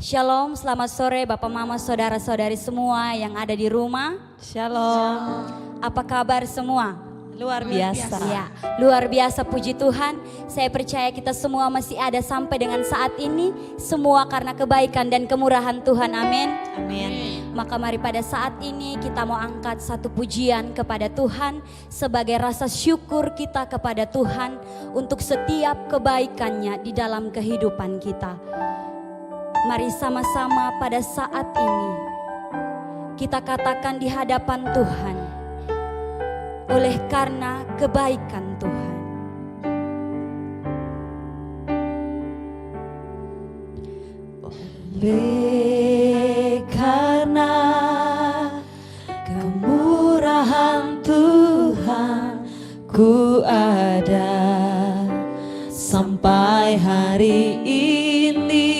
Shalom, selamat sore Bapak Mama Saudara-saudari semua yang ada di rumah. Shalom. Apa kabar semua? Luar biasa. Ya, luar biasa, puji Tuhan. Saya percaya kita semua masih ada sampai dengan saat ini. Semua karena kebaikan dan kemurahan Tuhan, amin. Amin. Maka mari pada saat ini kita mau angkat satu pujian kepada Tuhan sebagai rasa syukur kita kepada Tuhan untuk setiap kebaikannya di dalam kehidupan kita. Mari sama-sama pada saat ini kita katakan di hadapan Tuhan, oleh karena kebaikan Tuhan. Oleh karena kemurahan Tuhan, ku ada sampai hari ini.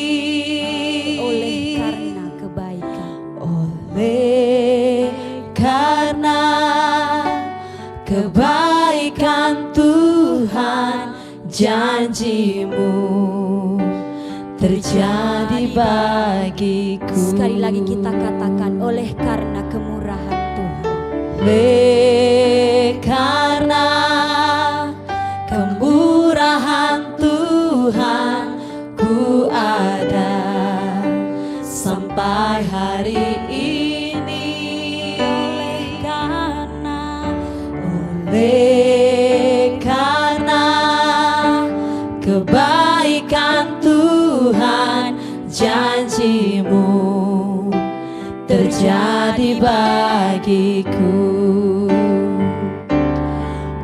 Oleh karena kebaikan. Oleh karena kebaikan Tuhan, janjimu terjadi bagiku. Sekali lagi kita katakan, oleh karena kemurahan Tuhan. Oleh karena kemurahan Tuhan, ku ada sampai hari ini. Oleh karena kebaikan Tuhan, janjimu terjadi bagiku.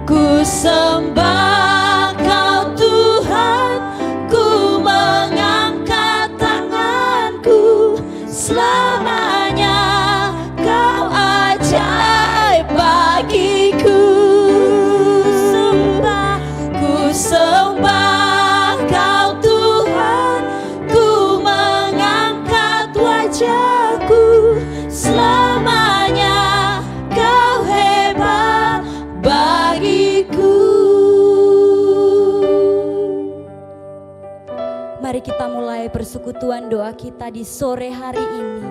Ku sembah Kau Tuhan, ku mengangkat tanganku, selamanya Kau ajaib bagiku. Ku sembah Kau Tuhan, ku mengangkat wajahku, selamanya Kau hebat bagiku. Mari kita mulai persekutuan doa kita di sore hari ini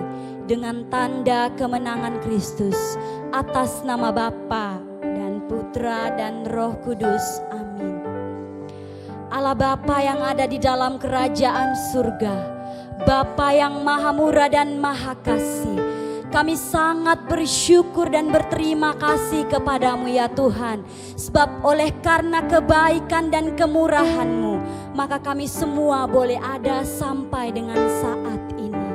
dengan tanda kemenangan Kristus atas nama Bapa dan Putra dan Roh Kudus. Amin. Allah Bapa yang ada di dalam kerajaan surga, Bapa yang maha murah dan maha kasih, kami sangat bersyukur dan berterima kasih kepadamu ya Tuhan. Sebab oleh karena kebaikan dan kemurahan-Mu, maka kami semua boleh ada sampai dengan saat ini.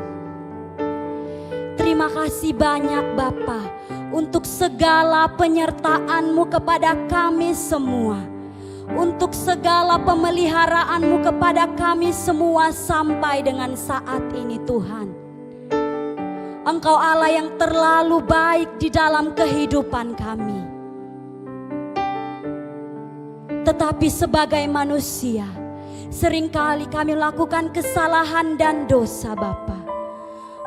Terima kasih banyak Bapa untuk segala penyertaan-Mu kepada kami semua, untuk segala pemeliharaan-Mu kepada kami semua sampai dengan saat ini Tuhan. Engkau Allah yang terlalu baik di dalam kehidupan kami. Tetapi sebagai manusia, seringkali kami lakukan kesalahan dan dosa Bapa.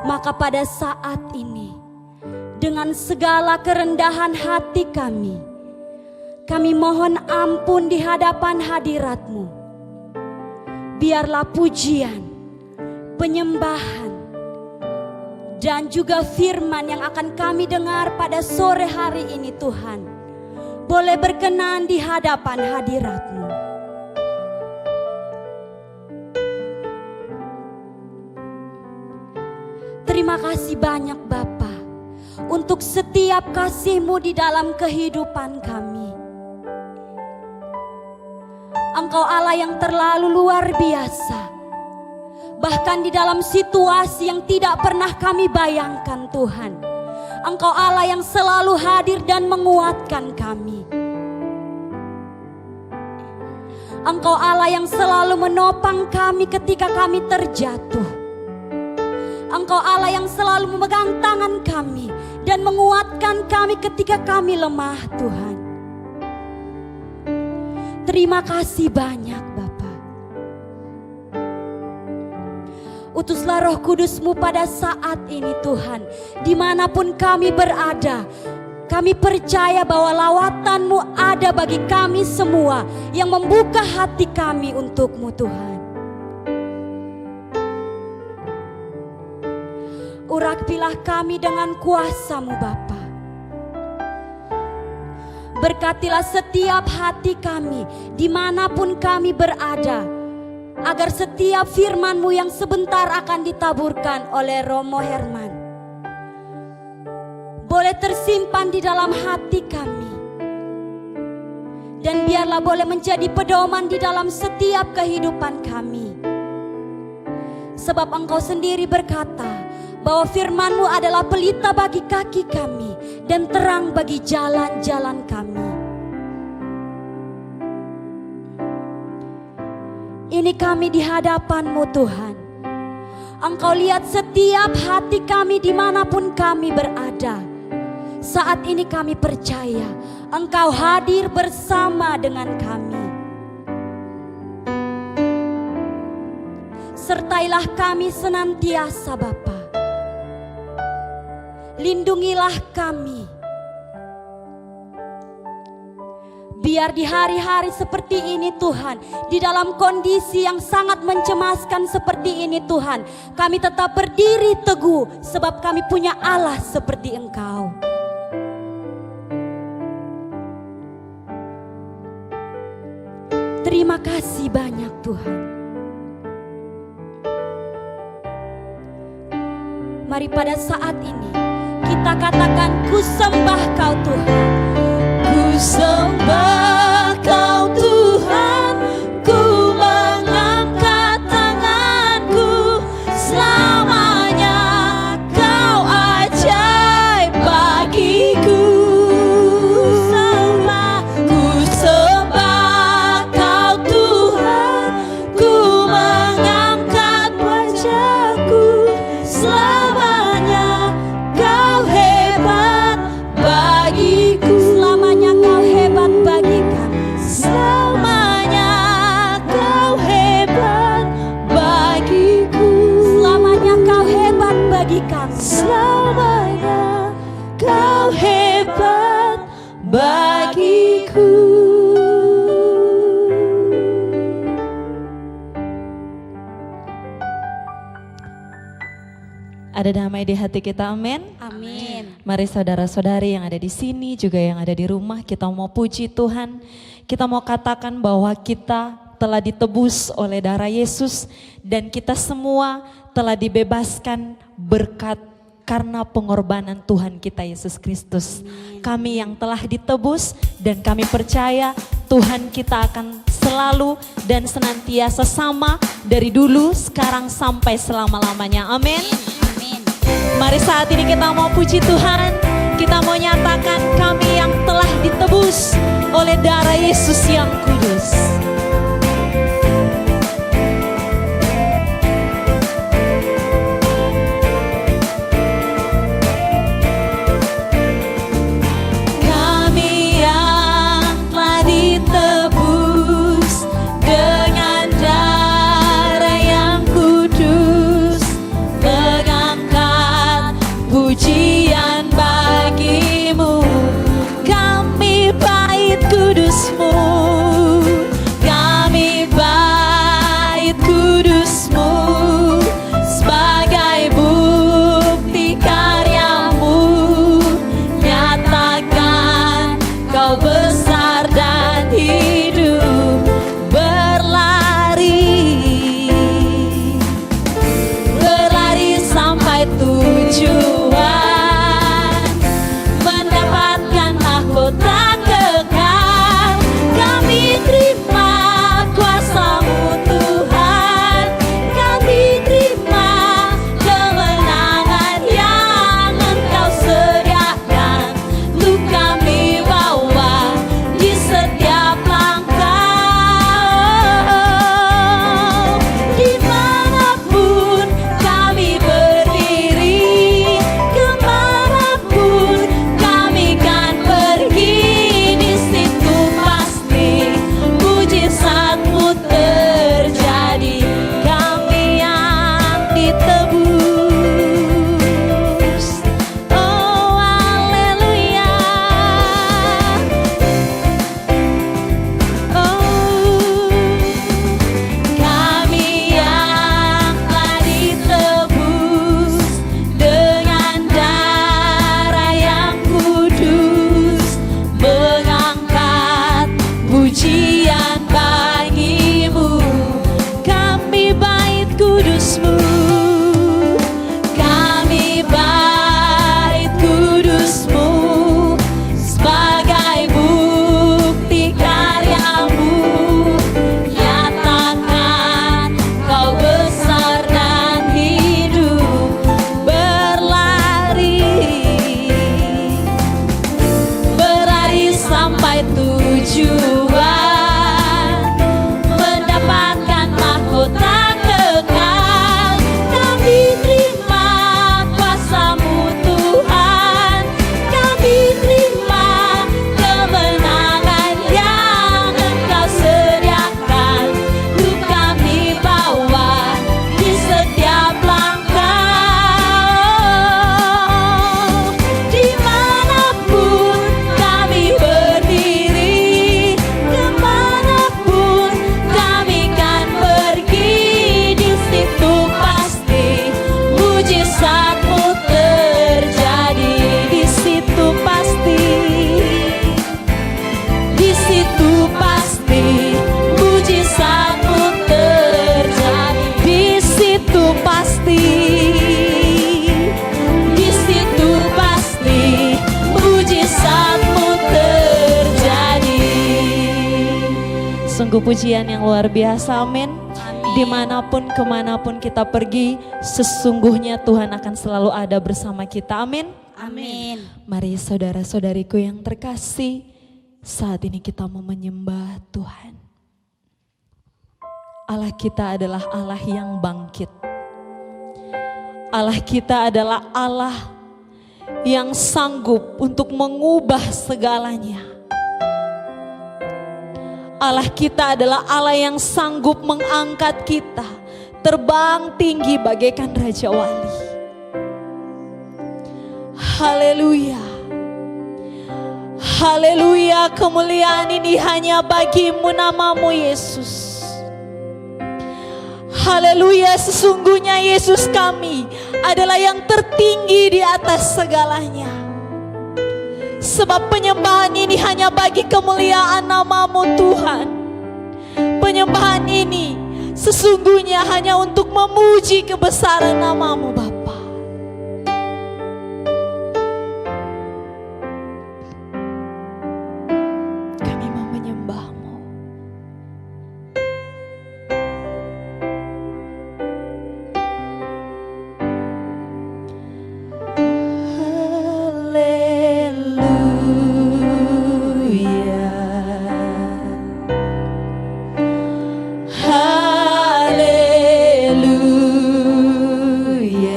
Maka pada saat ini, dengan segala kerendahan hati kami mohon ampun di hadapan hadirat-Mu. Biarlah pujian, penyembahan, dan juga firman yang akan kami dengar pada sore hari ini Tuhan, boleh berkenan di hadapan hadirat-Mu. Terima kasih banyak Bapa untuk setiap kasih-Mu di dalam kehidupan kami. Engkau Allah yang terlalu luar biasa. Bahkan di dalam situasi yang tidak pernah kami bayangkan Tuhan, Engkau Allah yang selalu hadir dan menguatkan kami. Engkau Allah yang selalu menopang kami ketika kami terjatuh. Engkau Allah yang selalu memegang tangan kami dan menguatkan kami ketika kami lemah Tuhan. Terima kasih banyak Bapa. Utuslah Roh Kudus-Mu pada saat ini Tuhan. Dimanapun kami berada, kami percaya bahwa lawatan-Mu ada bagi kami semua yang membuka hati kami untuk-Mu Tuhan. Urapilah kami dengan kuasa-Mu Bapa. Berkatilah setiap hati kami dimanapun kami berada, agar setiap firman-Mu yang sebentar akan ditaburkan oleh Romo Herman boleh tersimpan di dalam hati kami, dan biarlah boleh menjadi pedoman di dalam setiap kehidupan kami. Sebab Engkau sendiri berkata bahwa firman-Mu adalah pelita bagi kaki kami dan terang bagi jalan-jalan kami. Ini kami di hadapan-Mu Tuhan. Engkau lihat setiap hati kami dimanapun kami berada. Saat ini kami percaya Engkau hadir bersama dengan kami. Sertailah kami senantiasa Bapa. Lindungilah kami. Biar di hari-hari seperti ini Tuhan, di dalam kondisi yang sangat mencemaskan seperti ini Tuhan, kami tetap berdiri teguh sebab kami punya Allah seperti Engkau. Terima kasih banyak Tuhan. Mari pada saat ini kita katakan, ku sembah Kau Tuhan. Ku sembah Kau Tuhan, ku mengangkat tanganku, selamanya Kau ajaib bagiku. Ku sembah Kau Tuhan, ku mengangkat wajahku, selamanya Kau hebat bagiku. Selamanya Kau hebat bagi kami. Selamanya Kau hebat bagiku. Selamanya Kau hebat bagi kami. Selamanya Kau hebat bagiku. Ada damai di hati kita, amin. Amin. Mari saudara-saudari yang ada di sini juga yang ada di rumah, kita mau puji Tuhan. Kita mau katakan bahwa kita telah ditebus oleh darah Yesus dan kita semua telah dibebaskan berkat karena pengorbanan Tuhan kita Yesus Kristus. Kami yang telah ditebus dan kami percaya Tuhan kita akan selalu dan senantiasa sama dari dulu, sekarang sampai selama-lamanya. Amin. Mari saat ini kita mau puji Tuhan. Kita mau nyatakan kami yang telah ditebus oleh darah Yesus yang kudus. Kami yang telah ditebus dengan darah yang kudus, mengangkat pujian bagimu. Kami bait kudus-Mu, kami bait kudus-Mu, sebagai bukti karya-Mu, nyatakan Kau besar dan hidup. Berlari sampai tujuan, mendapatkan mahkota kekal. Kami terima kuasa-Mu Tuhan, kami terima kemenangan yang Engkau sediakan untuk kami bawa di setiap langkah. Dimanapun kami berdiri, Sungguh pujian yang luar biasa, amin. Amin. Dimanapun kemanapun kita pergi, sesungguhnya Tuhan akan selalu ada bersama kita, amin. Amin. Mari saudara-saudariku yang terkasih, saat ini kita mau menyembah Tuhan. Allah kita adalah Allah yang bangkit. Allah kita adalah Allah yang sanggup untuk mengubah segalanya. Allah kita adalah Allah yang sanggup mengangkat kita terbang tinggi bagaikan Raja Wali. Haleluya. Haleluya, kemuliaan ini hanya bagimu, namamu Yesus. Haleluya, sesungguhnya Yesus kami adalah yang tertinggi di atas segalanya. Sebab penyembahan ini hanya bagi kemuliaan namamu Tuhan. Penyembahan ini sesungguhnya hanya untuk memuji kebesaran namamu Bapa. Kami mau menyembahmu. Haleluya.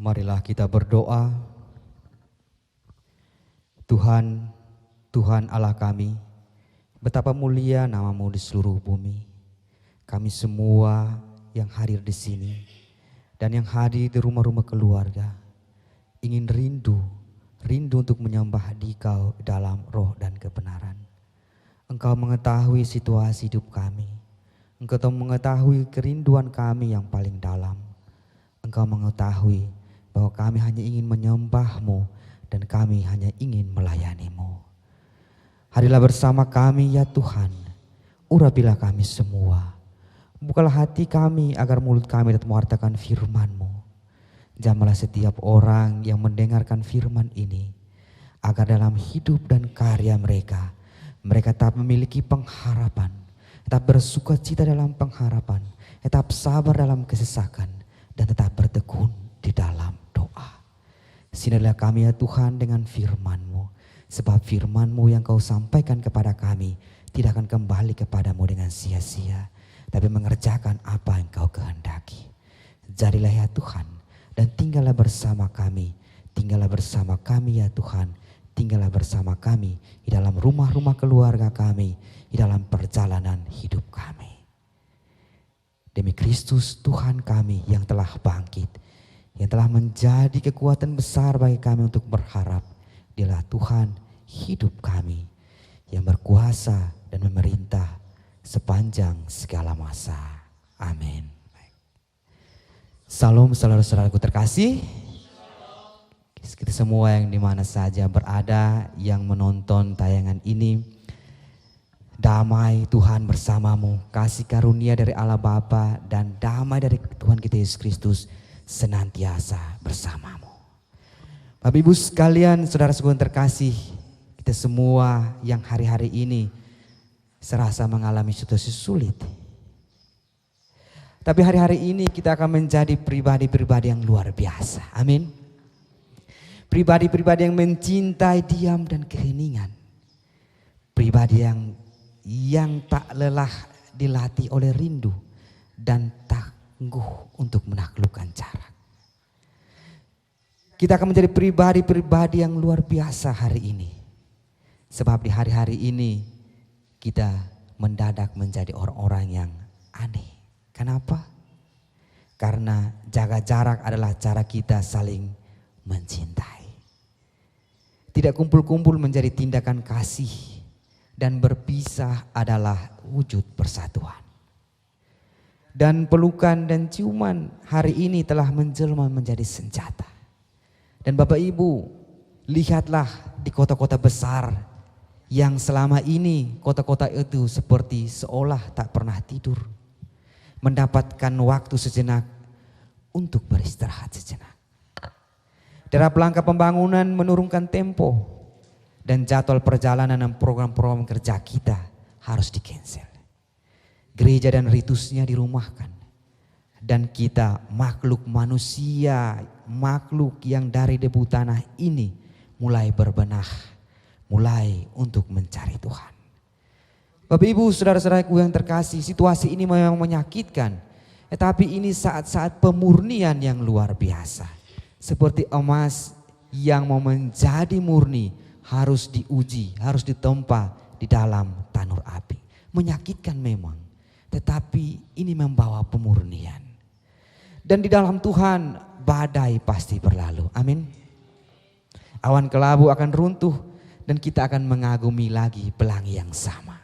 Marilah kita berdoa. Tuhan, Tuhan Allah kami, betapa mulia nama-Mu di seluruh bumi. Kami semua yang hadir di sini dan yang hadir di rumah-rumah keluarga ingin rindu untuk menyembah Dikau dalam roh dan kebenaran. Engkau mengetahui situasi hidup kami. Engkau mengetahui kerinduan kami yang paling dalam. Engkau mengetahui bahwa kami hanya ingin menyembah-Mu dan kami hanya ingin melayani-Mu. Hadirlah bersama kami ya Tuhan. Urapilah kami semua. Bukalah hati kami agar mulut kami dapat mewartakan firman-Mu. Jamahlah setiap orang yang mendengarkan firman ini, agar dalam hidup dan karya mereka tetap memiliki pengharapan, tetap bersuka cita dalam pengharapan, tetap sabar dalam kesesakan, dan tetap bertekun di dalam doa. Sinarlah kami ya Tuhan dengan firman-Mu, sebab firman-Mu yang Kau sampaikan kepada kami tidak akan kembali kepadamu dengan sia-sia, tapi mengerjakan apa yang Kau kehendaki. Jadilah ya Tuhan, dan tinggallah bersama kami ya Tuhan, tinggallah bersama kami di dalam rumah-rumah keluarga kami, di dalam perjalanan hidup kami. Demi Kristus Tuhan kami yang telah bangkit, yang telah menjadi kekuatan besar bagi kami untuk berharap, Dialah Tuhan hidup kami yang berkuasa dan memerintah sepanjang segala masa. Amin. Salam saudara-saudaraku terkasih. Kita semua yang dimana saja berada yang menonton tayangan ini, damai Tuhan bersamamu, kasih karunia dari Allah Bapa dan damai dari Tuhan kita Yesus Kristus senantiasa bersamamu. Bapak Ibu sekalian, saudara-saudara terkasih, kita semua yang hari-hari ini serasa mengalami situasi sulit. Tapi hari-hari ini kita akan menjadi pribadi-pribadi yang luar biasa. Amin. Pribadi-pribadi yang mencintai diam dan keheningan. Pribadi yang tak lelah dilatih oleh rindu dan tangguh untuk menaklukkan jarak. Kita akan menjadi pribadi-pribadi yang luar biasa hari ini. Sebab di hari-hari ini kita mendadak menjadi orang-orang yang aneh. Kenapa? Karena jaga jarak adalah cara kita saling mencintai. Tidak kumpul-kumpul menjadi tindakan kasih, dan berpisah adalah wujud persatuan. Dan pelukan dan ciuman hari ini telah menjelma menjadi senjata. Dan Bapak Ibu, lihatlah di kota-kota besar yang selama ini kota-kota itu seperti seolah tak pernah tidur. Mendapatkan waktu sejenak untuk beristirahat sejenak. Derap langkah pembangunan menurunkan tempo, dan jadwal perjalanan dan program-program kerja kita harus di-cancel. Gereja dan ritusnya dirumahkan. Dan kita makhluk manusia, makhluk yang dari debu tanah ini mulai berbenah, mulai untuk mencari Tuhan. Bapak Ibu saudara-saudaraku yang terkasih, situasi ini memang menyakitkan. Tetapi ini saat-saat pemurnian yang luar biasa. Seperti emas yang mau menjadi murni harus diuji, harus ditempa di dalam tanur api. Menyakitkan memang, tetapi ini membawa pemurnian. Dan di dalam Tuhan badai pasti berlalu. Amin. Awan kelabu akan runtuh dan kita akan mengagumi lagi pelangi yang sama.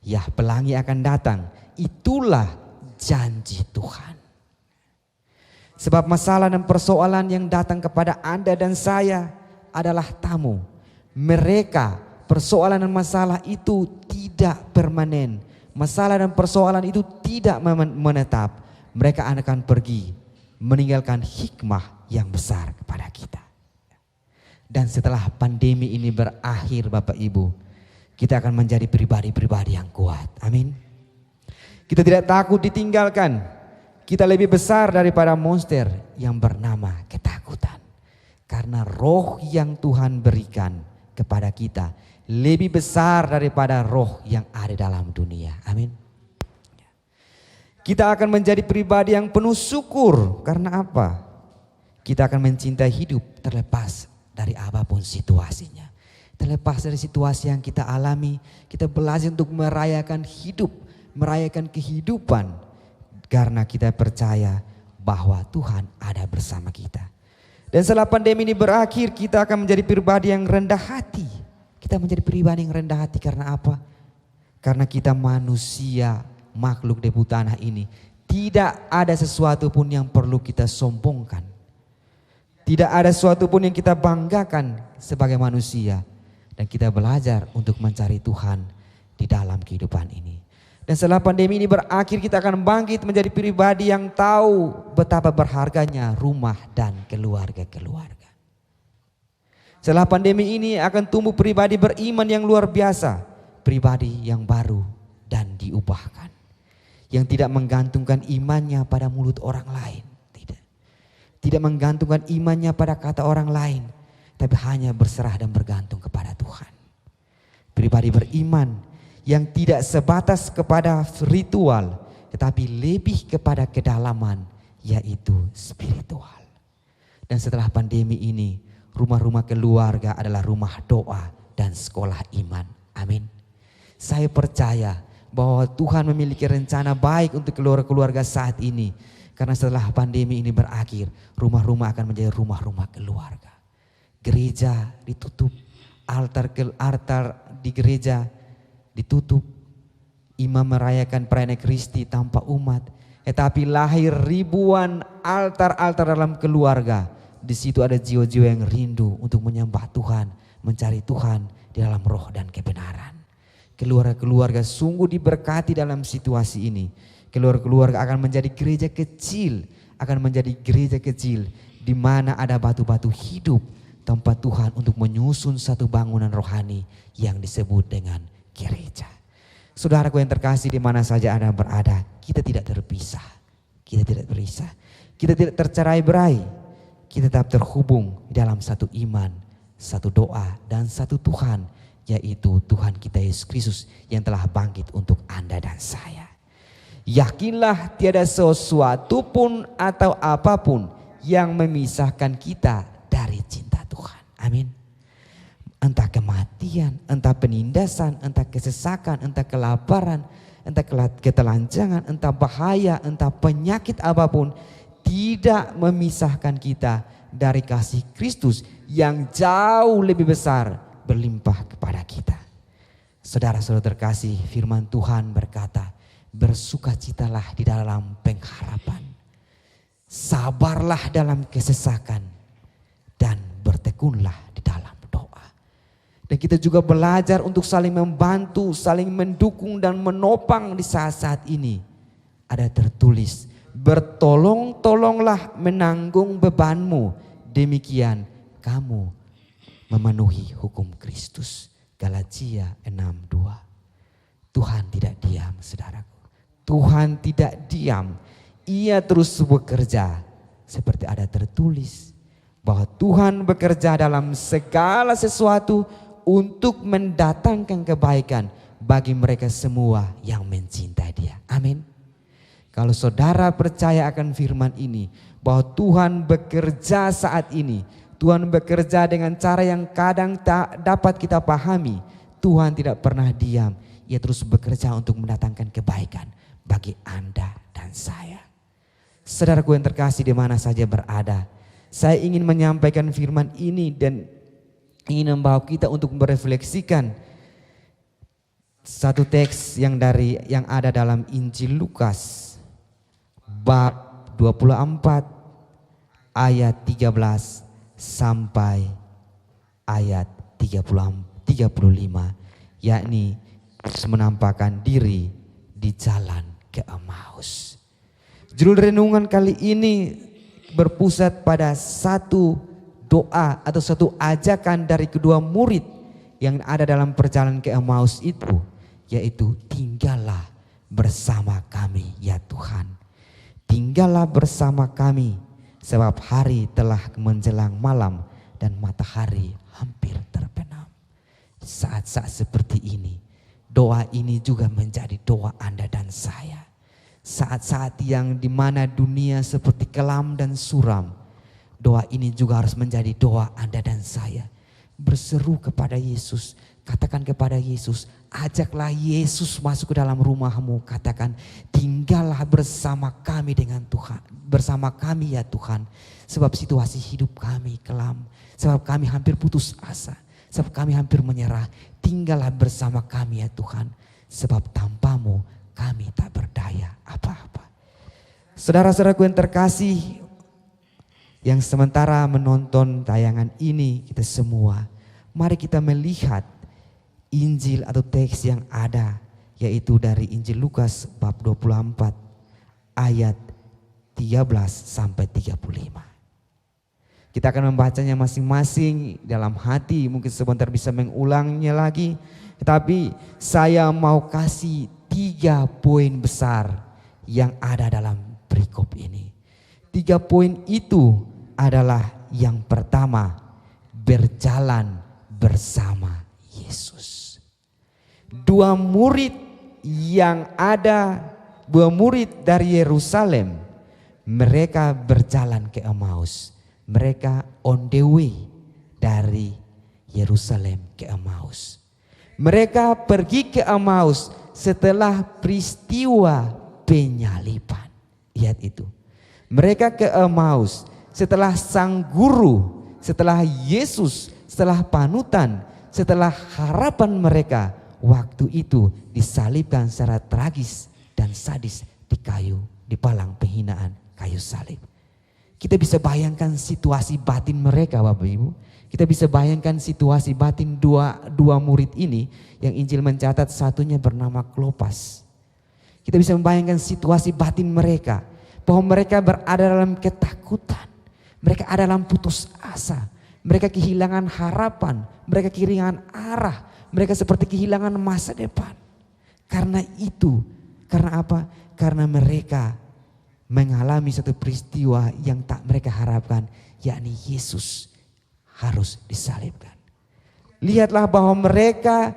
Ya, pelangi akan datang, itulah janji Tuhan. Sebab masalah dan persoalan yang datang kepada Anda dan saya adalah tamu. Mereka, persoalan dan masalah itu tidak permanen. Masalah dan persoalan itu tidak menetap. Mereka akan pergi, meninggalkan hikmah yang besar kepada kita. Dan setelah pandemi ini berakhir Bapak Ibu, kita akan menjadi pribadi-pribadi yang kuat. Amin. Kita tidak takut ditinggalkan. Kita lebih besar daripada monster yang bernama ketakutan. Karena roh yang Tuhan berikan kepada kita lebih besar daripada roh yang ada dalam dunia. Amin. Kita akan menjadi pribadi yang penuh syukur. Karena apa? Kita akan mencintai hidup terlepas dari apapun situasinya. Terlepas dari situasi yang kita alami, kita belajar untuk merayakan hidup, merayakan kehidupan. Karena kita percaya bahwa Tuhan ada bersama kita. Dan setelah pandemi ini berakhir, kita akan menjadi pribadi yang rendah hati. Kita menjadi pribadi yang rendah hati karena apa? Karena kita manusia, makhluk debu tanah ini. Tidak ada sesuatu pun yang perlu kita sombongkan. Tidak ada sesuatu pun yang kita banggakan sebagai manusia. Dan kita belajar untuk mencari Tuhan di dalam kehidupan ini. Dan setelah pandemi ini berakhir, kita akan bangkit menjadi pribadi yang tahu betapa berharganya rumah dan keluarga-keluarga. Setelah pandemi ini akan tumbuh pribadi beriman yang luar biasa. Pribadi yang baru dan diubahkan. Yang tidak menggantungkan imannya pada mulut orang lain. Tidak menggantungkan imannya pada kata orang lain. Tapi hanya berserah dan bergantung kepada Tuhan. Pribadi beriman yang tidak sebatas kepada ritual, tetapi lebih kepada kedalaman, yaitu spiritual. Dan setelah pandemi ini, rumah-rumah keluarga adalah rumah doa dan sekolah iman. Amin. Saya percaya bahwa Tuhan memiliki rencana baik untuk keluarga-keluarga saat ini. Karena setelah pandemi ini berakhir, rumah-rumah akan menjadi rumah-rumah keluarga. Gereja ditutup, altar di gereja ditutup, imam merayakan perayaan Kristi tanpa umat, tetapi lahir ribuan altar-altar dalam keluarga. Di situ ada jiwa-jiwa yang rindu untuk menyembah Tuhan, mencari Tuhan di dalam roh dan kebenaran. Keluarga-keluarga sungguh diberkati dalam situasi ini. Keluarga-keluarga akan menjadi gereja kecil, di mana ada batu-batu hidup tempat Tuhan untuk menyusun satu bangunan rohani yang disebut dengan gereja. Saudaraku yang terkasih, di mana saja Anda berada, kita tidak terpisah. Kita tidak tercerai-berai. Kita tetap terhubung dalam satu iman, satu doa, dan satu Tuhan, yaitu Tuhan kita Yesus Kristus yang telah bangkit untuk Anda dan saya. Yakinlah tiada sesuatu pun atau apapun yang memisahkan kita dari cinta Tuhan. Amin. Entah kematian, entah penindasan, entah kesesakan, entah kelaparan, entah ketelanjangan, entah bahaya, entah penyakit apapun, tidak memisahkan kita dari kasih Kristus yang jauh lebih besar berlimpah kepada kita. Saudara-saudara terkasih, firman Tuhan berkata, bersukacitalah di dalam pengharapan, sabarlah dalam kesesakan, dan bertekunlah di dalam doa. Dan kita juga belajar untuk saling membantu, saling mendukung dan menopang di saat-saat ini. Ada tertulis, bertolong-tolonglah menanggung bebanmu, demikian kamu memenuhi hukum Kristus. Galatia 6:2. Tuhan tidak diam, saudaraku. Tuhan tidak diam. Ia terus bekerja. Seperti ada tertulis bahwa Tuhan bekerja dalam segala sesuatu untuk mendatangkan kebaikan bagi mereka semua yang mencintai Dia. Amin. Kalau saudara percaya akan firman ini, bahwa Tuhan bekerja saat ini, Tuhan bekerja dengan cara yang kadang tak dapat kita pahami. Tuhan tidak pernah diam. Ia terus bekerja untuk mendatangkan kebaikan bagi Anda dan saya. Saudaraku yang terkasih di mana saja berada, saya ingin menyampaikan firman ini dan ingin membawa kita untuk merefleksikan satu teks yang ada dalam Injil Lukas bab 24 ayat 13 sampai ayat 35, yakni menampakkan diri di jalan ke Emmaus. Judul renungan kali ini berpusat pada satu doa atau satu ajakan dari kedua murid yang ada dalam perjalanan ke Emmaus itu, yaitu tinggallah bersama kami ya Tuhan. Tinggallah bersama kami sebab hari telah menjelang malam dan matahari hampir terbenam. Saat-saat seperti ini, doa ini juga menjadi doa Anda dan saya. Saat-saat yang dimana dunia seperti kelam dan suram, doa ini juga harus menjadi doa Anda dan saya. Berseru kepada Yesus, katakan kepada Yesus, ajaklah Yesus masuk ke dalam rumahmu. Katakan, tinggallah bersama kami dengan Tuhan, bersama kami ya Tuhan. Sebab situasi hidup kami kelam, sebab kami hampir putus asa, sebab kami hampir menyerah. Tinggallah bersama kami ya Tuhan, sebab tanpamu kami tak berdaya apa-apa. Saudara-saudaraku yang terkasih, yang sementara menonton tayangan ini, kita semua, mari kita melihat Injil atau teks yang ada, yaitu dari Injil Lukas bab 24 ayat 13 sampai 35. Kita akan membacanya masing-masing dalam hati, mungkin sebentar bisa mengulangnya lagi. Tetapi saya mau kasih 3 poin besar yang ada dalam perikop ini. 3 poin itu adalah yang pertama, berjalan bersama Yesus. 2 murid dari Yerusalem, mereka berjalan ke Emmaus. Mereka on the way dari Yerusalem ke Emmaus. Mereka pergi ke Emmaus setelah peristiwa penyaliban. Lihat itu. Mereka ke Emmaus setelah sang guru, setelah Yesus, setelah panutan, setelah harapan mereka waktu itu disalibkan secara tragis dan sadis di palang penghinaan kayu salib. Kita bisa bayangkan situasi batin mereka, Bapak Ibu. Kita bisa bayangkan situasi batin dua murid ini yang Injil mencatat satunya bernama Klopas. Kita bisa membayangkan situasi batin mereka, bahwa mereka berada dalam ketakutan. Mereka ada dalam putus asa. Mereka kehilangan harapan. Mereka kehilangan arah. Mereka seperti kehilangan masa depan. Karena itu, karena apa? Karena mereka mengalami satu peristiwa yang tak mereka harapkan, yakni Yesus harus disalibkan. Lihatlah bahwa mereka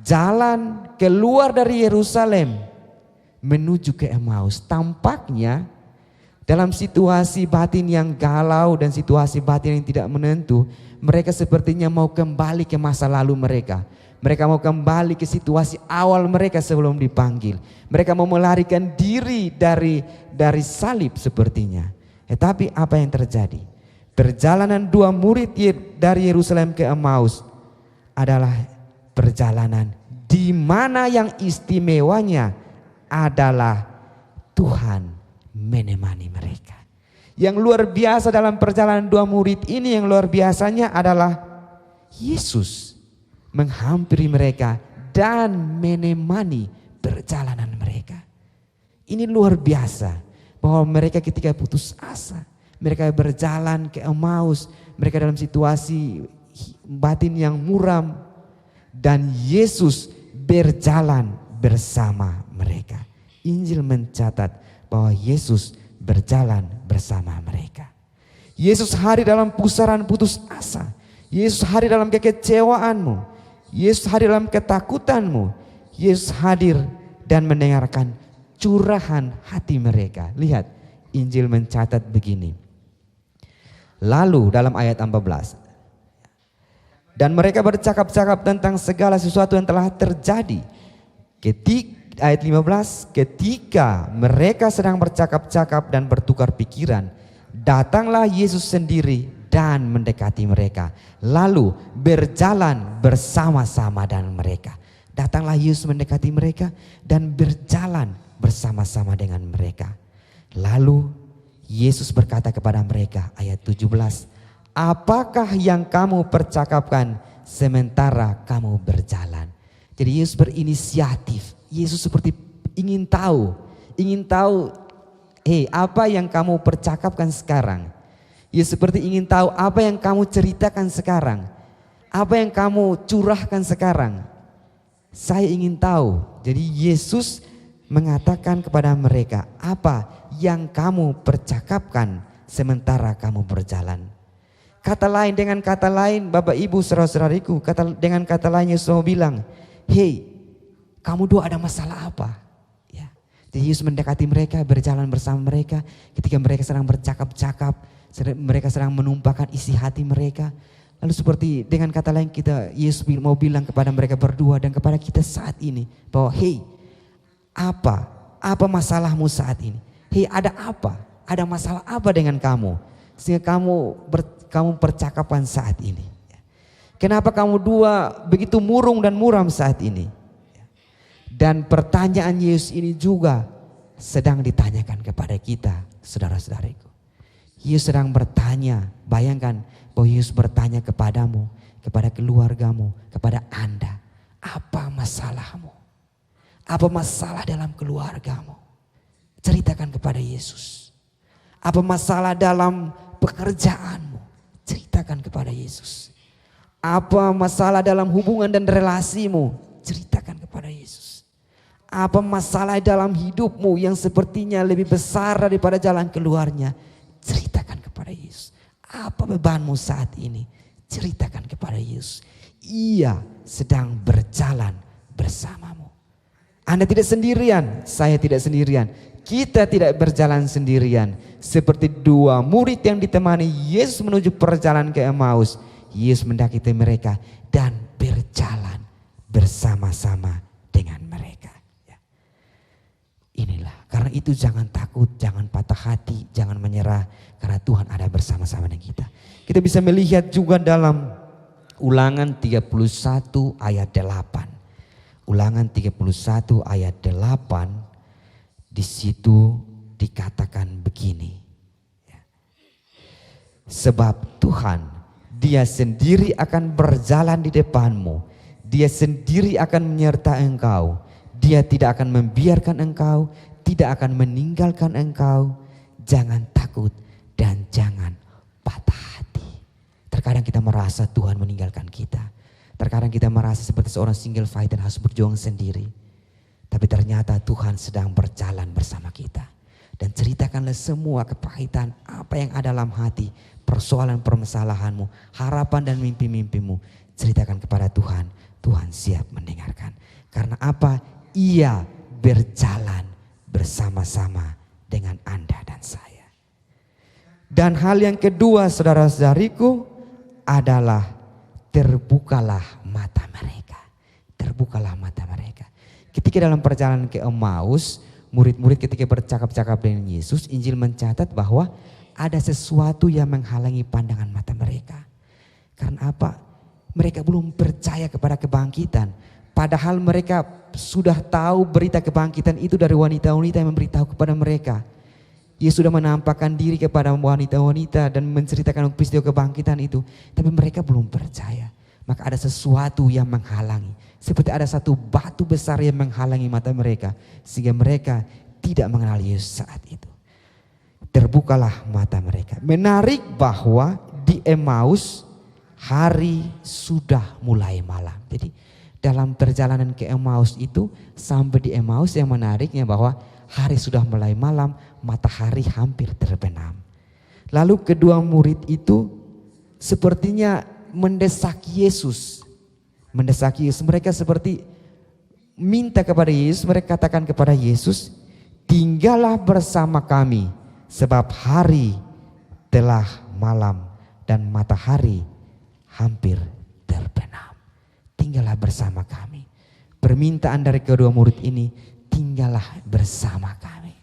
jalan keluar dari Yerusalem menuju ke Emmaus. Tampaknya dalam situasi batin yang galau dan situasi batin yang tidak menentu, mereka sepertinya mau kembali ke masa lalu mereka. Mereka mau kembali ke situasi awal mereka sebelum dipanggil. Mereka mau melarikan diri dari salib sepertinya. Tetapi apa yang terjadi? Perjalanan 2 murid dari Yerusalem ke Emmaus adalah perjalanan di mana yang istimewanya adalah Tuhan menemani mereka. Yang luar biasa dalam perjalanan 2 murid ini, yang luar biasanya adalah Yesus menghampiri mereka dan menemani perjalanan mereka. Ini luar biasa, bahwa mereka ketika putus asa, mereka berjalan ke Emmaus, mereka dalam situasi batin yang muram, dan Yesus berjalan bersama mereka. Injil mencatat bahwa Yesus berjalan bersama mereka. Yesus hadir dalam pusaran putus asa. Yesus hadir dalam kekecewaanmu. Yesus hadir dalam ketakutanmu. Yesus hadir dan mendengarkan curahan hati mereka. Lihat, Injil mencatat begini. Lalu dalam ayat 14. Dan mereka bercakap-cakap tentang segala sesuatu yang telah terjadi. Ayat 15, ketika mereka sedang bercakap-cakap dan bertukar pikiran, datanglah Yesus sendiri dan mendekati mereka, lalu berjalan bersama-sama dengan mereka. Datanglah Yesus mendekati mereka dan berjalan bersama-sama dengan mereka. Lalu Yesus berkata kepada mereka, ayat 17, apakah yang kamu percakapkan sementara kamu berjalan? Jadi Yesus berinisiatif. Yesus seperti ingin tahu, apa yang kamu percakapkan sekarang? Yesus seperti ingin tahu apa yang kamu ceritakan sekarang, apa yang kamu curahkan sekarang. Saya ingin tahu. Jadi Yesus mengatakan kepada mereka, apa yang kamu percakapkan sementara kamu berjalan? Dengan kata lain, Bapak Ibu saudara-saudariku, dengan kata lain Yesus mau bilang, hey, kamu dua ada masalah apa? Ya. Jadi Yesus mendekati mereka, berjalan bersama mereka. Ketika mereka sedang bercakap-cakap, mereka sedang menumpahkan isi hati mereka. Lalu seperti dengan kata lain Yesus mau bilang kepada mereka berdua dan kepada kita saat ini. Bahwa hey, apa masalahmu saat ini? Hey, ada apa? Ada masalah apa dengan kamu? Sehingga kamu percakapan saat ini. Kenapa kamu dua begitu murung dan muram saat ini? Dan pertanyaan Yesus ini juga sedang ditanyakan kepada kita, saudara-saudariku. Yesus sedang bertanya, bayangkan bahwa Yesus bertanya kepadamu, kepada keluargamu, kepada Anda. Apa masalahmu? Apa masalah dalam keluargamu? Ceritakan kepada Yesus. Apa masalah dalam pekerjaanmu? Ceritakan kepada Yesus. Apa masalah dalam hubungan dan relasimu? Ceritakan kepada Yesus. Apa masalah dalam hidupmu yang sepertinya lebih besar daripada jalan keluarnya? Ceritakan kepada Yesus. Apa bebanmu saat ini? Ceritakan kepada Yesus. Ia sedang berjalan bersamamu. Anda tidak sendirian, saya tidak sendirian. Kita tidak berjalan sendirian. Seperti dua murid yang ditemani Yesus menuju perjalanan ke Emmaus. Yesus mendekati mereka dan berjalan bersama-sama dengan mereka. Inilah, karena itu jangan takut, jangan patah hati, jangan menyerah. Karena Tuhan ada bersama-sama dengan kita. Kita bisa melihat juga dalam Ulangan 31 ayat 8. Ulangan 31 ayat 8, di situ dikatakan begini. Sebab Tuhan, Dia sendiri akan berjalan di depanmu. Dia sendiri akan menyertai engkau. Dia tidak akan membiarkan engkau, tidak akan meninggalkan engkau. Jangan takut dan jangan patah hati. Terkadang kita merasa Tuhan meninggalkan kita. Terkadang kita merasa seperti seorang single fighter harus berjuang sendiri. Tapi ternyata Tuhan sedang berjalan bersama kita. Dan ceritakanlah semua kepahitan apa yang ada dalam hati, persoalan permasalahanmu, harapan dan mimpi-mimpimu. Ceritakan kepada Tuhan. Tuhan siap mendengarkan. Karena apa? Ia berjalan bersama-sama dengan Anda dan saya. Dan hal yang kedua, saudara-saudariku, adalah terbukalah mata mereka. Terbukalah mata mereka. Ketika dalam perjalanan ke Emmaus, murid-murid ketika bercakap-cakap dengan Yesus, Injil mencatat bahwa ada sesuatu yang menghalangi pandangan mata mereka. Karena apa? Mereka belum percaya kepada kebangkitan. Padahal mereka sudah tahu berita kebangkitan itu dari wanita-wanita yang memberitahu kepada mereka. Ia sudah menampakkan diri kepada wanita-wanita dan menceritakan peristiwa kebangkitan itu. Tapi mereka belum percaya. Maka ada sesuatu yang menghalangi. Seperti ada satu batu besar yang menghalangi mata mereka. Sehingga mereka tidak mengenal Yesus saat itu. Terbukalah mata mereka. Menarik bahwa di Emmaus hari sudah mulai malam. Jadi dalam perjalanan ke Emmaus itu, sampai di Emmaus yang menariknya bahwa hari sudah mulai malam, matahari hampir terbenam. Lalu kedua murid itu sepertinya mendesak Yesus. Mendesak Yesus, mereka seperti minta kepada Yesus, mereka katakan kepada Yesus, tinggallah bersama kami sebab hari telah malam dan matahari hampir terbenam. Tinggallah bersama kami. Permintaan dari kedua murid ini, tinggallah bersama kami.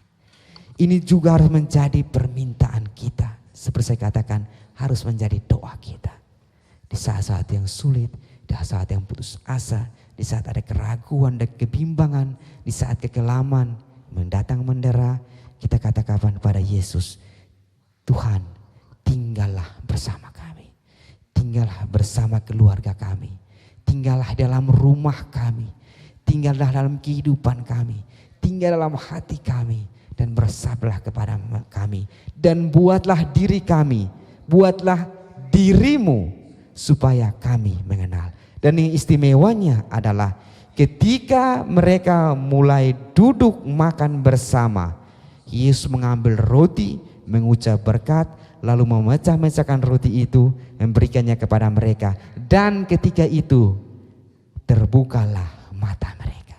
Ini juga harus menjadi permintaan kita. Seperti saya katakan, harus menjadi doa kita. Di saat-saat yang sulit, di saat yang putus asa, di saat ada keraguan dan kebimbangan, di saat kekelaman mendatang mendera, kita katakan kepada Yesus, Tuhan, tinggallah bersama kami. Tinggallah bersama keluarga kami. Tinggallah dalam rumah kami, tinggallah dalam kehidupan kami, tinggal dalam hati kami, dan bersabdalah kepada kami. Dan buatlah diri kami, buatlah dirimu supaya kami mengenal. Dan yang istimewanya adalah ketika mereka mulai duduk makan bersama, Yesus mengambil roti, mengucap berkat, lalu memecah-mecahkan roti itu, memberikannya kepada mereka. Dan ketika itu terbukalah mata mereka.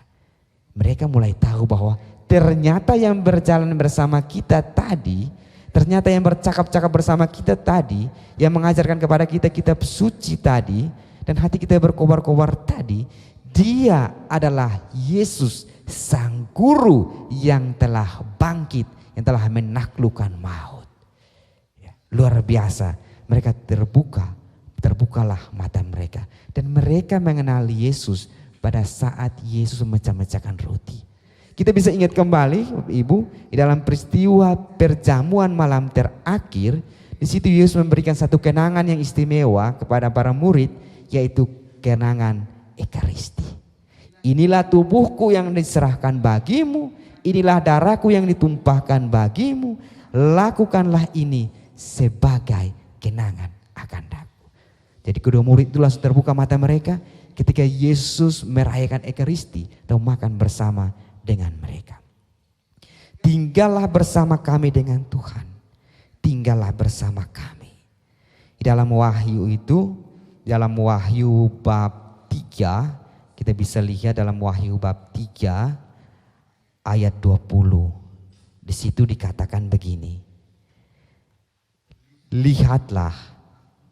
Mereka mulai tahu bahwa ternyata yang berjalan bersama kita tadi, ternyata yang bercakap-cakap bersama kita tadi, yang mengajarkan kepada kita kitab suci tadi, dan hati kita berkobar-kobar tadi, dia adalah Yesus sang guru yang telah bangkit, yang telah menaklukkan maut. Ya, luar biasa, mereka terbukalah mata mereka. Dan mereka mengenal Yesus pada saat Yesus memecah-mecahkan roti. Kita bisa ingat kembali Ibu, di dalam peristiwa perjamuan malam terakhir, di situ Yesus memberikan satu kenangan yang istimewa kepada para murid, yaitu kenangan Ekaristi. Inilah tubuhku yang diserahkan bagimu, inilah darahku yang ditumpahkan bagimu, lakukanlah ini sebagai kenangan akan aku. Jadi kedua murid itu langsung terbuka mata mereka ketika Yesus merayakan Ekaristi atau makan bersama dengan mereka. Tinggallah bersama kami dengan Tuhan. Tinggallah bersama kami. Di dalam Wahyu itu, dalam Wahyu bab 3, kita bisa lihat dalam Wahyu bab 3 ayat 20. Di situ dikatakan begini. Lihatlah,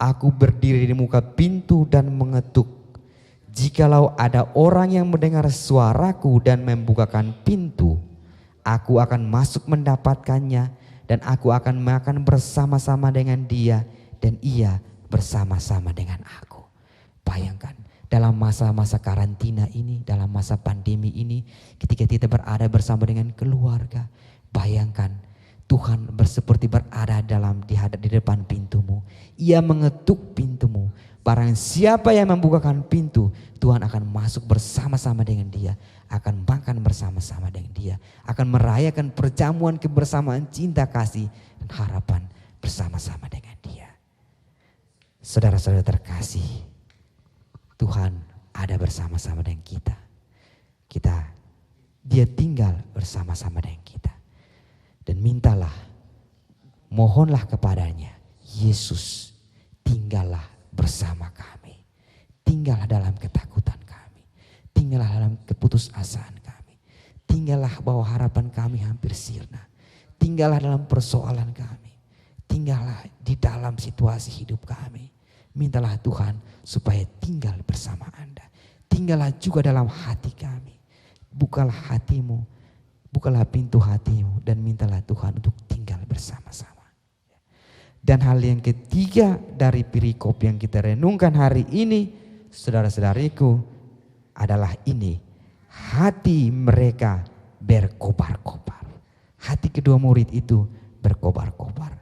aku berdiri di muka pintu dan mengetuk. Jikalau ada orang yang mendengar suaraku dan membukakan pintu, aku akan masuk mendapatkannya dan aku akan makan bersama-sama dengan dia dan ia bersama-sama dengan aku. Bayangkan dalam masa-masa karantina ini, dalam masa pandemi ini, ketika kita berada bersama dengan keluarga, bayangkan Tuhan seperti berada di depan pintumu. Ia mengetuk pintumu. Barang siapa yang membukakan pintu, Tuhan akan masuk bersama-sama dengan dia, akan makan bersama-sama dengan dia, akan merayakan perjamuan kebersamaan cinta kasih dan harapan bersama-sama dengan dia. Saudara-saudara terkasih, Tuhan ada bersama-sama dengan kita. Dia tinggal bersama-sama dengan kita. Dan mintalah, mohonlah kepadanya, Yesus, tinggallah bersama kami. Tinggallah dalam ketakutan kami. Tinggallah dalam keputusasaan kami. Tinggallah bahwa harapan kami hampir sirna. Tinggallah dalam persoalan kami. Tinggallah di dalam situasi hidup kami. Mintalah Tuhan supaya tinggal bersama Anda. Tinggallah juga dalam hati kami. Bukalah hatimu, bukalah pintu hatimu dan mintalah Tuhan untuk tinggal bersama-sama. Dan hal yang ketiga dari perikop yang kita renungkan hari ini, saudara-saudariku, adalah ini. Hati mereka berkobar-kobar. Hati kedua murid itu berkobar-kobar.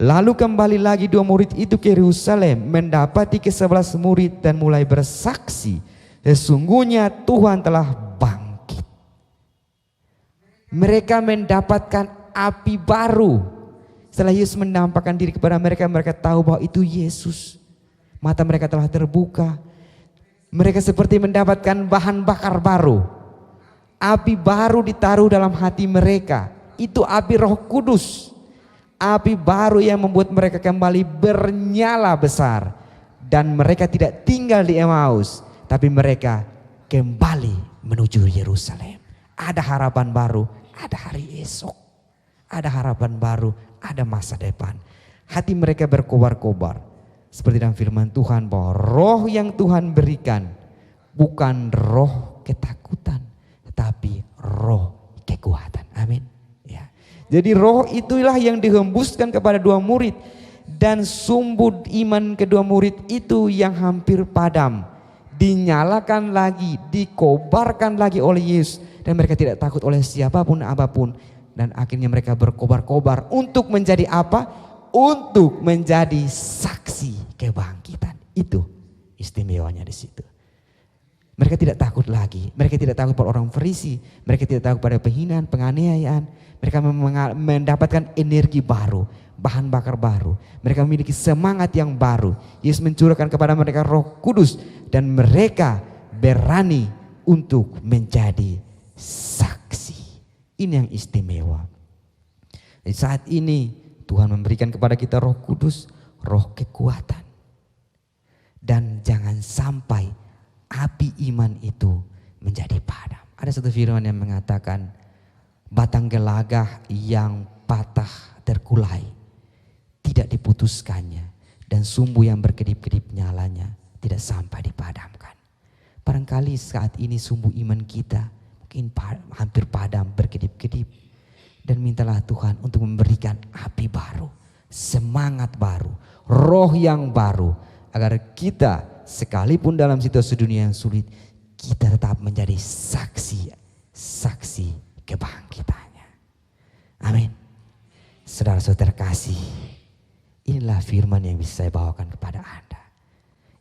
Lalu kembali lagi dua murid itu ke Yerusalem, mendapati ke-11 murid dan mulai bersaksi, sesungguhnya Tuhan telah bangkit. Mereka mendapatkan api baru. Setelah Yesus menampakkan diri kepada mereka, mereka tahu bahwa itu Yesus. Mata mereka telah terbuka. Mereka seperti mendapatkan bahan bakar baru. Api baru ditaruh dalam hati mereka. Itu api Roh Kudus. Api baru yang membuat mereka kembali bernyala besar. Dan mereka tidak tinggal di Emmaus, tapi mereka kembali menuju Yerusalem. Ada harapan baru, ada hari esok. Ada harapan baru, ada masa depan. Hati mereka berkobar-kobar. Seperti dalam firman Tuhan bahwa roh yang Tuhan berikan bukan roh ketakutan, tetapi roh kekuatan. Amin. Ya. Jadi roh itulah yang dihembuskan kepada dua murid. Dan sumbu iman kedua murid itu yang hampir padam, dinyalakan lagi, dikobarkan lagi oleh Yesus. Dan mereka tidak takut oleh siapapun apapun. Dan akhirnya mereka berkobar-kobar untuk menjadi apa? Untuk menjadi saksi kebangkitan. Itu istimewanya di situ. Mereka tidak takut lagi. Mereka tidak takut pada orang Farisi. Mereka tidak takut pada penghinaan, penganiayaan. Mereka mendapatkan energi baru, bahan bakar baru. Mereka memiliki semangat yang baru. Yesus mencurahkan kepada mereka Roh Kudus dan mereka berani untuk menjadi saksi. Ini yang istimewa. Di saat ini Tuhan memberikan kepada kita Roh Kudus, roh kekuatan. Dan jangan sampai api iman itu menjadi padam. Ada satu firman yang mengatakan batang gelagah yang patah terkulai, tidak diputuskannya, dan sumbu yang berkedip-kedip nyalanya tidak sampai dipadamkan. Barangkali saat ini sumbu iman kita mungkin hampir padam, berkedip-kedip. Dan mintalah Tuhan untuk memberikan api baru, semangat baru, roh yang baru. Agar kita sekalipun dalam situasi dunia yang sulit, kita tetap menjadi saksi kebangkitannya. Amin. Saudara-saudara kasih, inilah firman yang bisa saya bawakan kepada Anda.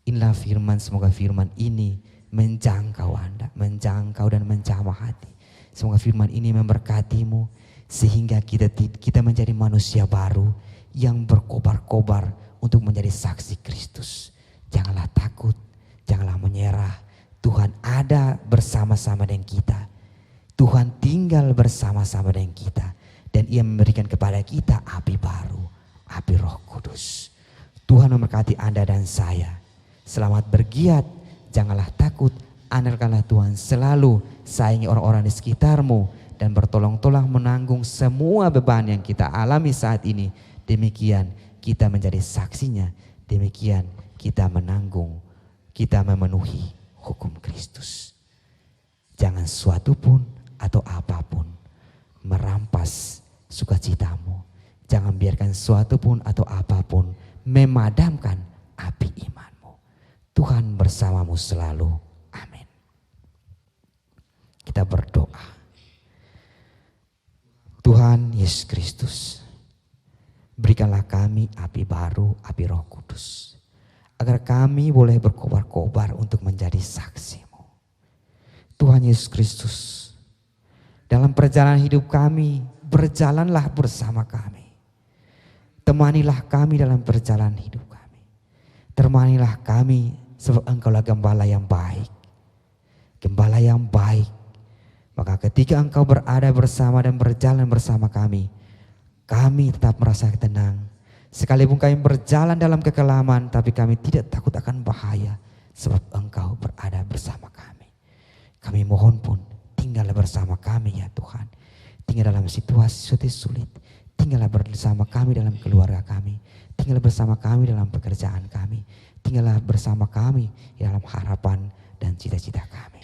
Inilah firman, semoga firman ini menjangkau Anda, menjangkau dan menjamah hati. Semoga firman ini memberkatimu sehingga kita menjadi manusia baru yang berkobar-kobar untuk menjadi saksi Kristus. Janganlah takut, janganlah menyerah. Tuhan ada bersama-sama dengan kita. Tuhan tinggal bersama-sama dengan kita. Dan Ia memberikan kepada kita api baru, api Roh Kudus. Tuhan memberkati Anda dan saya. Selamat bergiat, janganlah takut, andalkanlah Tuhan selalu, sayangi orang-orang di sekitarmu, dan bertolong-tolong menanggung semua beban yang kita alami saat ini. Demikian kita menjadi saksinya, demikian kita menanggung, kita memenuhi hukum Kristus. Jangan suatu pun atau apapun merampas sukacitamu. Jangan biarkan suatu pun atau apapun memadamkan api imanmu. Tuhan bersamamu selalu. Amin. Kita berdoa. Tuhan Yesus Kristus, berikanlah kami api baru, api Roh Kudus. Agar kami boleh berkobar-kobar untuk menjadi saksi-Mu. Tuhan Yesus Kristus, dalam perjalanan hidup kami, berjalanlah bersama kami. Temanilah kami dalam perjalanan hidup kami. Temanilah kami sebab Engkaulah gembala yang baik. Gembala yang baik. Maka ketika Engkau berada bersama dan berjalan bersama kami tetap merasa tenang. Sekalipun kami berjalan dalam kekelaman, tapi kami tidak takut akan bahaya, sebab Engkau berada bersama kami. Kami mohon pun, tinggallah bersama kami ya Tuhan. Tinggal dalam situasi sulit. Tinggallah bersama kami dalam keluarga kami. Tinggallah bersama kami dalam pekerjaan kami. Tinggallah bersama kami dalam harapan dan cita-cita kami.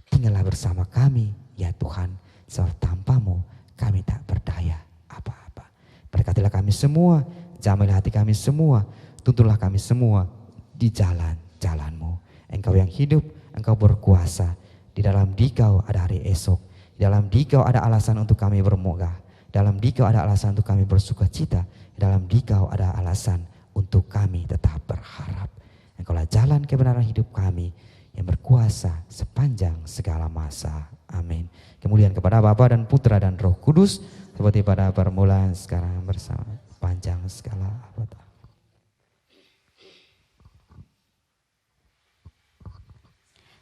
Tinggallah bersama kami ya Tuhan, sebab tanpa-Mu kami tak berdaya apa-apa. Berkatilah kami semua, jamilah hati kami semua, tuntunlah kami semua di jalan-jalan-Mu. Engkau yang hidup, Engkau berkuasa. Di dalam Dikau ada hari esok. Di dalam Dikau ada alasan untuk kami bermegah. Dalam Dikau ada alasan untuk kami bersuka cita. Dalam Dikau ada alasan untuk kami tetap berharap. Engkaulah jalan kebenaran hidup kami yang berkuasa sepanjang segala masa. Amin. Kemuliaan kepada Bapa dan Putra dan Roh Kudus, seperti pada permulaan, sekarang, bersama panjang segala abad.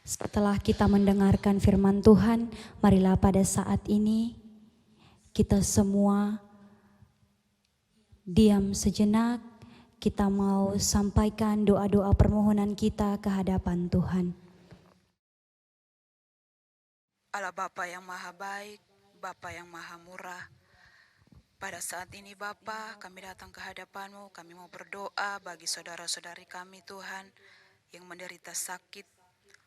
Setelah kita mendengarkan firman Tuhan, marilah pada saat ini kita semua diam sejenak. Kita mau sampaikan doa-doa permohonan kita ke hadapan Tuhan. Allah Bapa yang maha baik, Bapa yang maha murah. Pada saat ini Bapa, kami datang ke hadapan-Mu, kami mau berdoa bagi saudara-saudari kami Tuhan yang menderita sakit,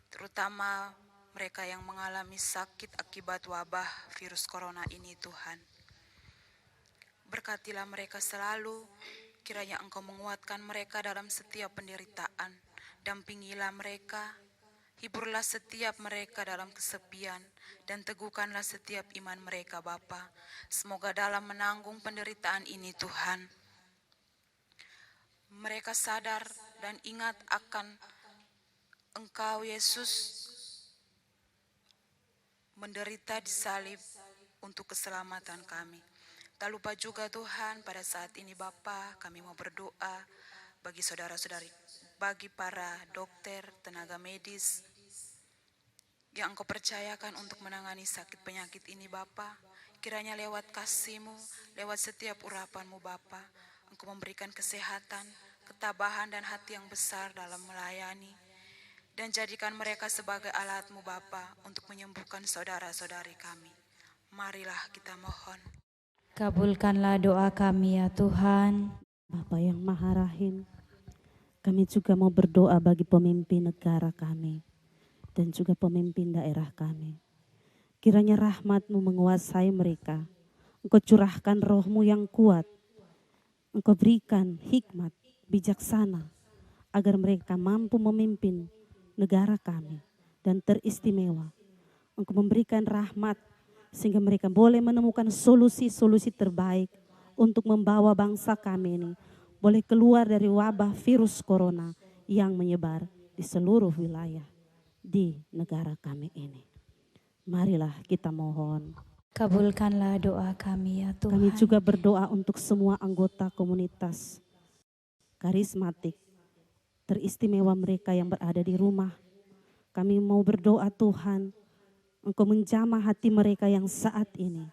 terutama mereka yang mengalami sakit akibat wabah virus corona ini Tuhan. Berkatilah mereka selalu, kiranya Engkau menguatkan mereka dalam setiap penderitaan, dampingilah mereka, hiburlah setiap mereka dalam kesepian, dan teguhkanlah setiap iman mereka Bapa. Semoga dalam menanggung penderitaan ini Tuhan, mereka sadar dan ingat akan Engkau Yesus menderita di salib untuk keselamatan kami. Tak lupa juga Tuhan, pada saat ini Bapa, kami mau berdoa bagi saudara-saudari, bagi para dokter, tenaga medis yang Engkau percayakan untuk menangani sakit penyakit ini Bapa. Kiranya lewat kasih-Mu, lewat setiap urapan-Mu Bapa, Engkau memberikan kesehatan, ketabahan dan hati yang besar dalam melayani. Dan jadikan mereka sebagai alat-Mu Bapa untuk menyembuhkan saudara-saudari kami. Marilah kita mohon. Kabulkanlah doa kami ya Tuhan. Bapa yang Maha Rahim, kami juga mau berdoa bagi pemimpin negara kami dan juga pemimpin daerah kami. Kiranya rahmat-Mu menguasai mereka. Engkau curahkan roh-Mu yang kuat. Engkau berikan hikmat, bijaksana, agar mereka mampu memimpin negara kami dan teristimewa. Engkau memberikan rahmat sehingga mereka boleh menemukan solusi-solusi terbaik untuk membawa bangsa kami ini boleh keluar dari wabah virus corona yang menyebar di seluruh wilayah di negara kami ini. Marilah kita mohon. Kabulkanlah doa kami ya Tuhan. Kami juga berdoa untuk semua anggota komunitas karismatik teristimewa mereka yang berada di rumah. Kami mau berdoa Tuhan, Engkau menjamah hati mereka yang saat ini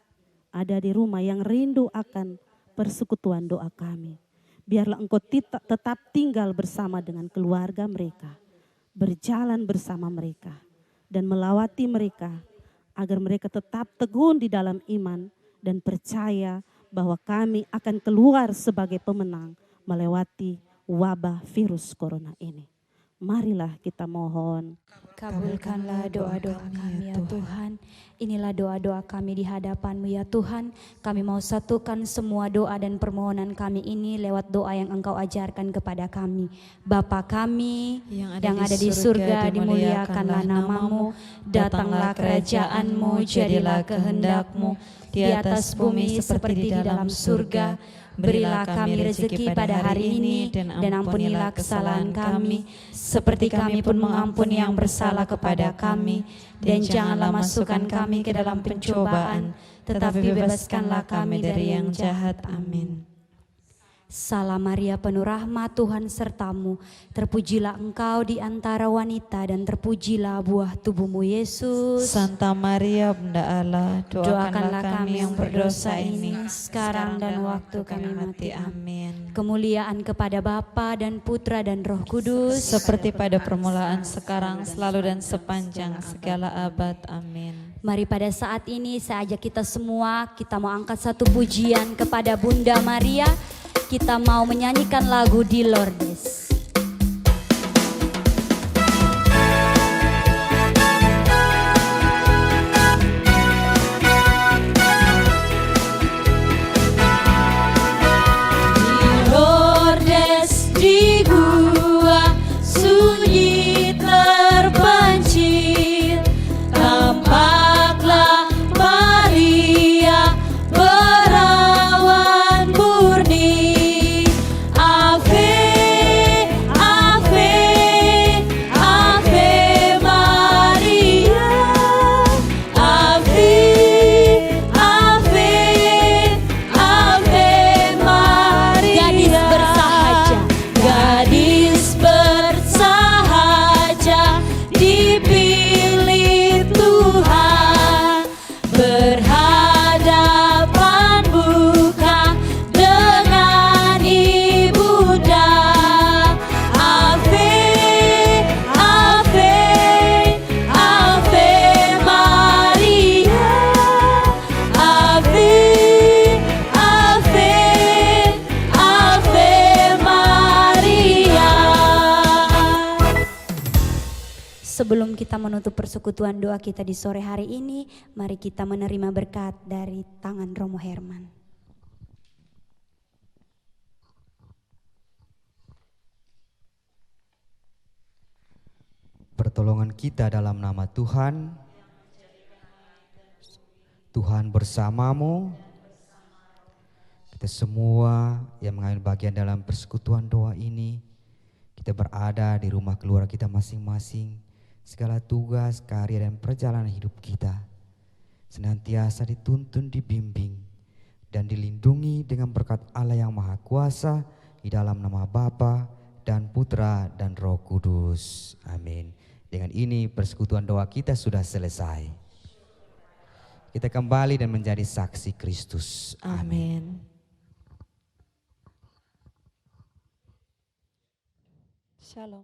ada di rumah yang rindu akan persekutuan doa kami. Biarlah Engkau tetap tinggal bersama dengan keluarga mereka, berjalan bersama mereka dan melawati mereka agar mereka tetap teguh di dalam iman dan percaya bahwa kami akan keluar sebagai pemenang melewati wabah virus corona ini. Marilah kita mohon. Kabulkanlah doa-doa kami ya Tuhan. Inilah doa-doa kami di hadapan-Mu ya Tuhan. Kami mau satukan semua doa dan permohonan kami ini lewat doa yang Engkau ajarkan kepada kami. Bapa kami yang ada di surga, dimuliakanlah nama-Mu. Datanglah kerajaan-Mu, jadilah kehendak-Mu di atas bumi seperti di dalam surga. Berilah kami rezeki pada hari ini dan ampunilah kesalahan kami seperti kami pun mengampuni yang bersalah kepada kami. Dan janganlah masukkan kami ke dalam pencobaan, tetapi bebaskanlah kami dari yang jahat. Amin. Salam Maria penuh rahmat, Tuhan sertamu. Terpujilah engkau di antara wanita dan terpujilah buah tubuhmu Yesus. Santa Maria Bunda Allah, doakanlah kami yang berdosa ini sekarang dan waktu kami mati. Amin. Kemuliaan kepada Bapa dan Putra dan Roh Kudus, Seperti pada permulaan, sekarang, selalu dan sepanjang segala abad. Amin. mari pada saat ini saya ajak kita semua, kita mau angkat satu pujian kepada Bunda Maria. Kita mau menyanyikan lagu Di Lourdes. Di Lourdes, di gua sunyi terpencil, tampaklah Maria perawan murni. Sebelum kita menutup persekutuan doa kita di sore hari ini, mari kita menerima berkat dari tangan Romo Herman. Pertolongan kita dalam nama Tuhan. Tuhan bersamamu. Kita semua yang mengambil bagian dalam persekutuan doa ini, kita berada di rumah keluarga kita masing-masing. Segala tugas, karya dan perjalanan hidup kita senantiasa dituntun, dibimbing dan dilindungi dengan berkat Allah yang Maha Kuasa di dalam nama Bapa dan Putra dan Roh Kudus. Amin. Dengan ini persekutuan doa kita sudah selesai. Kita kembali dan menjadi saksi Kristus. Amin. Shalom.